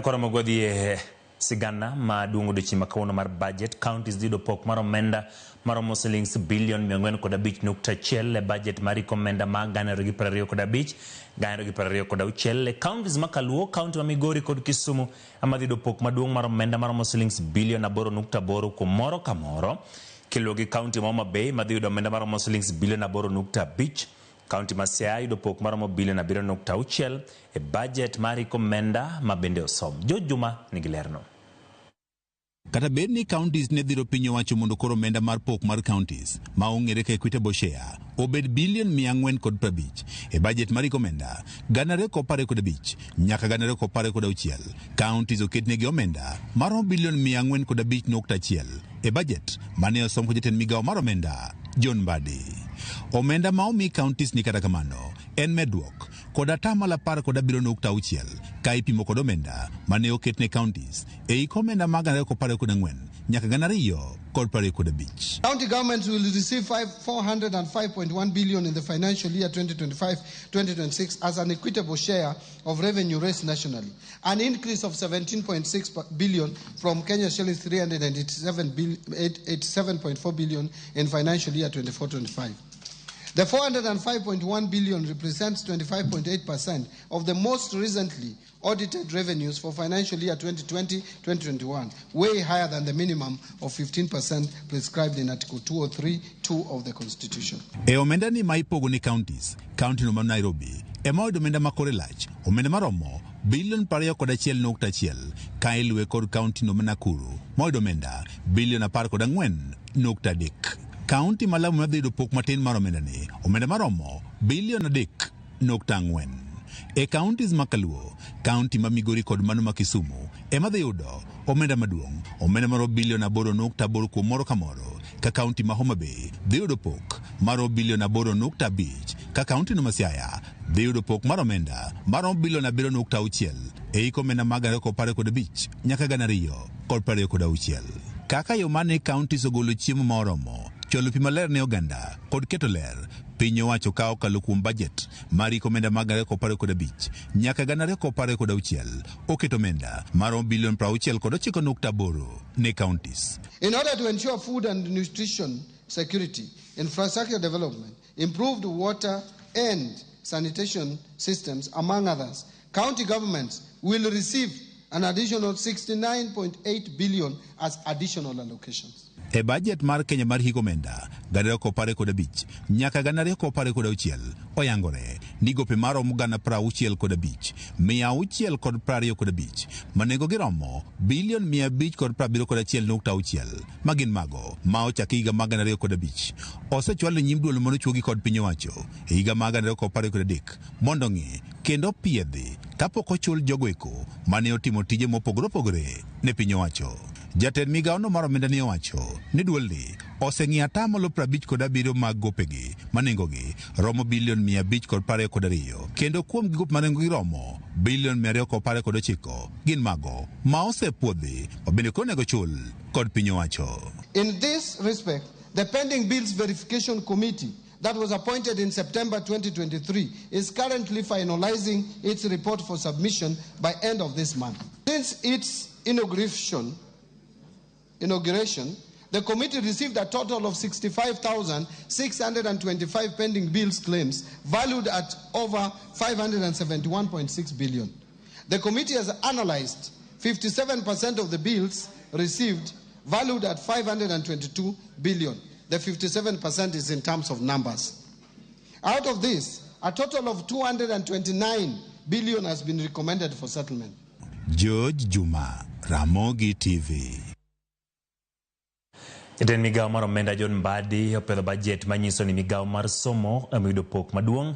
Ramogi di sigana ma dungo de chima kawono mar budget Kaontis dido pok mar omenda maromo shillings billion 405.1 budget mari komenda ma ganero gi 25 ganero gi 26 Kaontis makaluo kaunti ma Migori kod Kisumu ama dido pok maduong mar omenda maromo shillings billion 8.8 kumoro kamoro kilo gi kaunti ma Homa Bay ma dido omenda maromo shillings billion 8.5 Kaunti ma Siaya yudo pok maromo billion 7.6 e budget mari komenda ma bende osom. Juma nigi lerno. Kata bed ni Kaontis ne dhiro piny owacho mondo koro omenda mar pok mar Kaontis ma ong'ere ka Equity Boshea obed billion 450 e budget mari komenda ganare ko pare kod 5 nyaka ganare ko pare kod 6 Kaontis oketnegi omenda maromo billion 405.1 e budget mane osom ko jatend migawo mar omenda John Mbadi. Omenda ma omi Kaontis ni kata kamano en medruok kod atamalo 17.6 ka ipimo kod omenda mane oketne Kaontis e komenda mag ganare ko pare kod 4 nyaka ganare kod pare kod 5. County governments will receive 405.1 billion in the financial year 2025-2026 as an equitable share of revenue raised nationally, an increase of 17.6 billion from Kenya shillings 387.4 billion in financial year 24-25. The 405.1 billion represents 25.8% of the most recently audited revenues for financial year 2020-2021, way higher than the minimum of 15% prescribed in Article 203(2) of the Constitution. E omenda ni maipogo ni Kaontis, Kaunti no ma Nairobi, e moyudo omenda makore lach, omenda maromo billion 21.1 ka iluwe kod Kaunti no ma Nakuru, moyudo omenda billion 14.3. Kaunti malamu ma dhido pok matin mar omenda ni, omenda maromo billion 3.4. E Kaontis makaluo, Kaunti ma Migori kod mano ma Kisumu, ema dhi yudo omenda maduong', omenda maro billion 8.8 kumoro kamoro, ka Kaunti ma Homa Bay dhi yudo pok maro billion 8.5, ka Kaunti no ma Siaya dhi yudo pok mar omenda maro billion 7.6 e omenda mag ganare ko pare kod 5 nyaka ganare kod pare kod 6. Kaka yo mane Kaontis ogolo chiemo ma oromo cholo pi maler ne oganda kod keto ler, piny owacho kao kalo kuom budget mari komenda mag ganare ko pare kod 5 nyaka ganare ko pare kod 6 oketo omenda maromo billion 69.8 ne Kaontis. In order to ensure food and nutrition security, infrastructure development, improved water and sanitation systems, among others, county governments will receive an additional 69.8 billion as additional allocations. E budget mar Kenya mar hikomenda ganare ko pare kod 5 nyaka ganare ko pare kod 6 oyangore ni gope maromo gana 65 kod 5 600 kod 20 kod 5 manego giromo billion 571.6 magin mago ma ochaki higa mag ganare kod 5 osechwal nyim duol mondo chuogi kod piny owacho e higa mag ganare ko pare kod 3 mondo ng'e kendo piedhi kapok ochul jogoeko mane otimo tije mopogore opogore ne piny owacho. Jatend migawo no mar omenda ni owacho ni duolni oseng'i atamalo 57 mag gopegi manengogi romo billion 512 kendo kuom gigo manengogi romo billion 219 gin mago ma osepuodhi mabende konego chul kod piny owacho. In this respect, the pending bills verification committee that was appointed in September 2023 is currently finalizing its report for submission by end of this month. Since its inauguration, the committee received a total of 65,625 pending bills claims valued at over 571.6 billion. The committee has analyzed 57% of the bills received valued at 522 billion. The 57% is in terms of numbers. Out of this, a total of 229 billion has been recommended for settlement. George Juma, Ramogi TV. Jatend migawo mar omenda John Mbadi opedho budget manyiso ni migawo mar somo ema yudo pok maduong'.